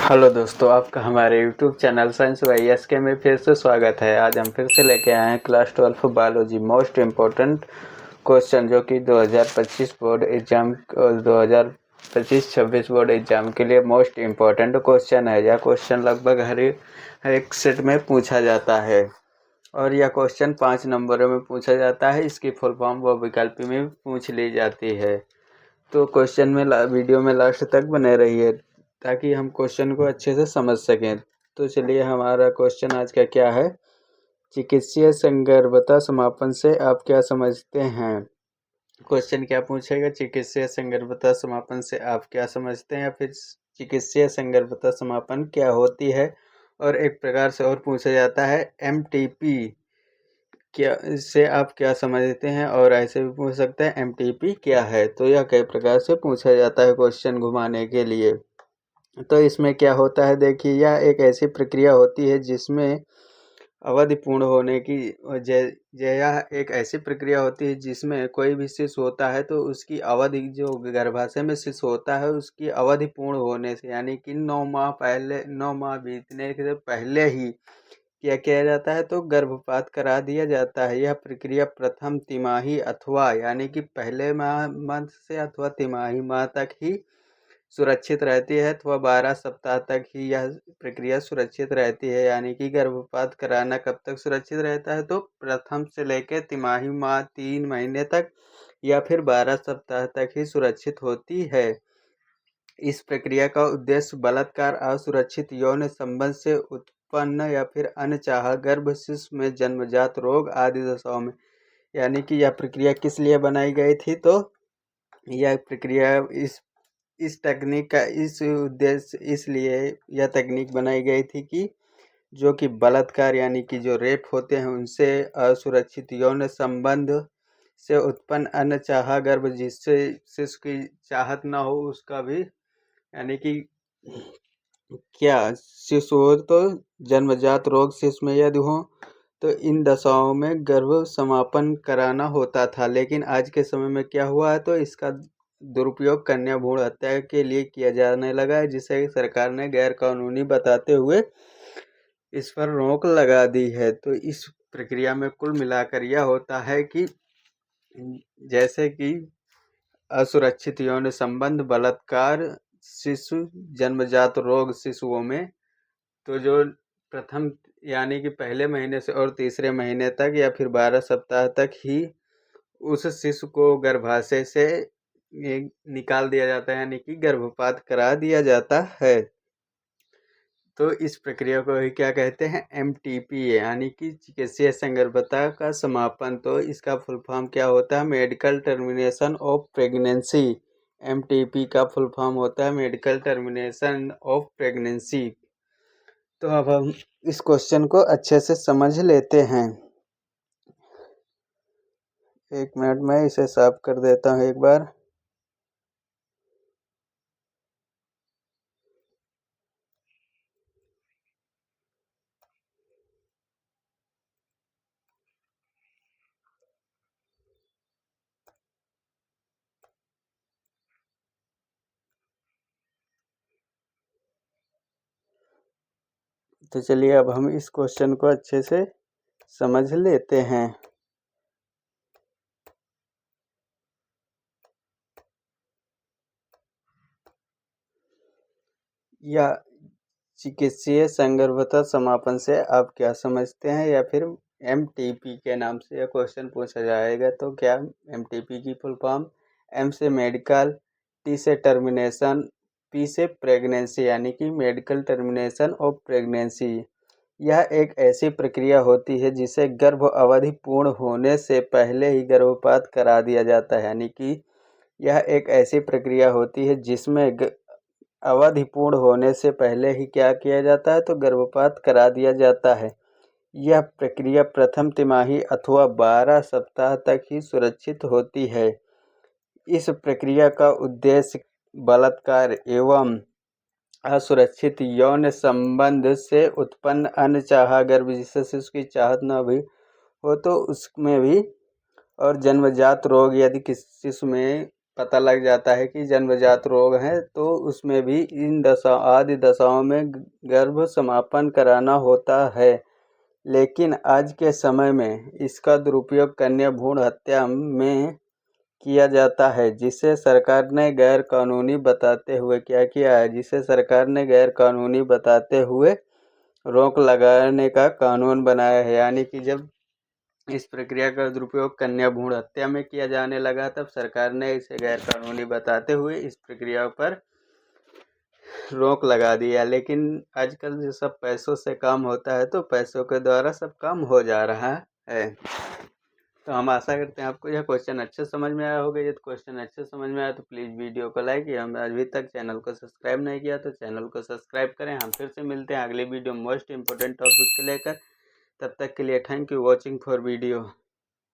Hello दोस्तों, आपका हमारे YouTube channel science by SK में फिर से स्वागत है। आज हम फिर से लेके आए हैं class 12 biology most important question, जो कि 2025 बोर्ड एग्जाम और 2025-26 बोर्ड एग्जाम के लिए मोस्ट इम्पोर्टेंट क्वेश्चन है। यह क्वेश्चन लगभग हर एक सेट में पूछा जाता है और यह क्वेश्चन 5 नंबरों में पूछा जाता है। इसकी फुल फॉर्म व विकल्प में पूछ ली जाती है। तो क्वेश्चन में वीडियो में लास्ट तक बने रहिए ताकि हम क्वेश्चन को अच्छे से समझ सकें। तो चलिए, हमारा क्वेश्चन आज का क्या है। चिकित्सीय संगर्भता समापन से आप क्या समझते हैं। क्वेश्चन क्या पूछेगा, चिकित्सीय संगर्भता समापन से आप क्या समझते हैं, या फिर चिकित्सीय संगर्भता समापन क्या होती है। और एक प्रकार से और पूछा जाता है MTP क्या, इससे आप क्या समझते हैं। और ऐसे भी पूछ सकते हैं MTP क्या है। तो यह कई प्रकार से पूछा जाता है क्वेश्चन घुमाने के लिए। तो इसमें क्या होता है, देखिए, यह एक ऐसी प्रक्रिया होती है जिसमें अवधि पूर्ण होने की यह एक ऐसी प्रक्रिया होती है जिसमें कोई भी शिशु होता है तो उसकी अवधि, जो गर्भाशय में शिशु होता है उसकी अवधि पूर्ण होने से, यानी कि 9 माह बीतने से पहले ही क्या किया जाता है, तो गर्भपात करा दिया जाता है। यह प्रक्रिया प्रथम तिमाही अथवा यानी कि पहले माह से अथवा तिमाही माह तक ही सुरक्षित रहती है, अथवा 12 सप्ताह तक ही यह प्रक्रिया सुरक्षित रहती है। यानी कि गर्भपात कराना कब तक सुरक्षित रहता है, तो प्रथम से लेकर तिमाही माह 3 महीने तक या फिर 12 सप्ताह तक ही सुरक्षित होती है। इस प्रक्रिया का उद्देश्य बलात्कार, असुरक्षित यौन संबंध से उत्पन्न या फिर अनचाहा गर्भ शिशु में जन्मजात रोग आदि दशाओं में, यानी कि यह प्रक्रिया किस लिए बनाई गई थी, तो यह प्रक्रिया इस तकनीक का इस उद्देश्य इसलिए यह तकनीक बनाई गई थी कि जो कि बलात्कार यानी कि जो रेप होते हैं उनसे, असुरक्षित यौन संबंध से उत्पन्न अनचाहा गर्भ जिससे शिशु की चाहत ना हो उसका भी, यानी कि क्या शिशु हो तो जन्मजात रोग शिशु में यदि हो तो इन दशाओं में गर्भ समापन कराना होता था। लेकिन आज के समय में क्या हुआ है, तो इसका दुरुपयोग कन्या भ्रूण हत्या के लिए किया जाने लगा है, जिसे सरकार ने गैर कानूनी बताते हुए इस पर रोक लगा दी है। तो इस प्रक्रिया में कुल मिलाकर यह होता है कि जैसे कि असुरक्षित यौन संबंध, बलात्कार, शिशु जन्मजात रोग शिशुओं में, तो जो प्रथम यानी कि पहले महीने से और तीसरे महीने तक या फिर 12 सप्ताह तक ही उस शिशु को गर्भाशय से निकाल दिया जाता है, यानी कि गर्भपात करा दिया जाता है। तो इस प्रक्रिया को ही क्या कहते हैं, MTP, यानी कि चिकित्सीय संगर्भता का समापन। तो इसका फुल फॉर्म क्या होता है, medical termination of pregnancy. MTP का फुल फॉर्म होता है मेडिकल टर्मिनेशन ऑफ प्रेगनेंसी। तो अब हम इस क्वेश्चन को अच्छे से समझ लेते हैं। एक मिनट में इसे साफ कर देता हूँ एक बार। तो चलिए, अब हम इस क्वेश्चन को अच्छे से समझ लेते हैं। या चिकित्सीय संगर्भता समापन से आप क्या समझते हैं, या फिर MTP के नाम से यह क्वेश्चन पूछा जाएगा। तो क्या MTP की फुल फॉर्म, M से मेडिकल, T से टर्मिनेशन, P से प्रेगनेंसी, यानी कि मेडिकल टर्मिनेशन ऑफ प्रेगनेंसी। यह एक ऐसी प्रक्रिया होती है जिसे गर्भ अवधि पूर्ण होने से पहले ही गर्भपात करा दिया जाता है। यानी कि यह एक ऐसी प्रक्रिया होती है जिसमें अवधि पूर्ण होने से पहले ही क्या किया जाता है, तो गर्भपात करा दिया जाता है। यह प्रक्रिया प्रथम तिमाही अथवा 12 सप्ताह तक ही सुरक्षित होती है। इस प्रक्रिया का उद्देश्य बलात्कार एवं असुरक्षित यौन संबंध से उत्पन्न अनचाहा गर्भ जिससे शिशु की चाहत न भी हो तो उसमें भी, और जन्मजात रोग यदि किसी शिशु में पता लग जाता है कि जन्मजात रोग है, तो उसमें भी इन आदि दशाओं में गर्भ समापन कराना होता है। लेकिन आज के समय में इसका दुरुपयोग कन्या भ्रूण हत्या में किया जाता है, जिसे सरकार ने गैर कानूनी बताते हुए क्या किया है, जिसे सरकार ने गैर कानूनी बताते हुए रोक लगाने का कानून बनाया है। यानी कि जब इस प्रक्रिया का दुरुपयोग कन्या भ्रूण हत्या में किया जाने लगा, तब सरकार ने इसे गैर कानूनी बताते हुए इस प्रक्रिया पर रोक लगा दिया। लेकिन आजकल जो सब पैसों से काम होता है, तो पैसों के द्वारा सब काम हो जा रहा है। तो हम आशा करते हैं आपको यह क्वेश्चन अच्छे समझ में आया होगा। यदि क्वेश्चन अच्छे समझ में आया तो प्लीज़ वीडियो को लाइक किया, हमने अभी तक चैनल को सब्सक्राइब नहीं किया तो चैनल को सब्सक्राइब करें। हम फिर से मिलते हैं अगले वीडियो मोस्ट इंपॉर्टेंट टॉपिक को लेकर। तब तक के लिए thank you watching for video.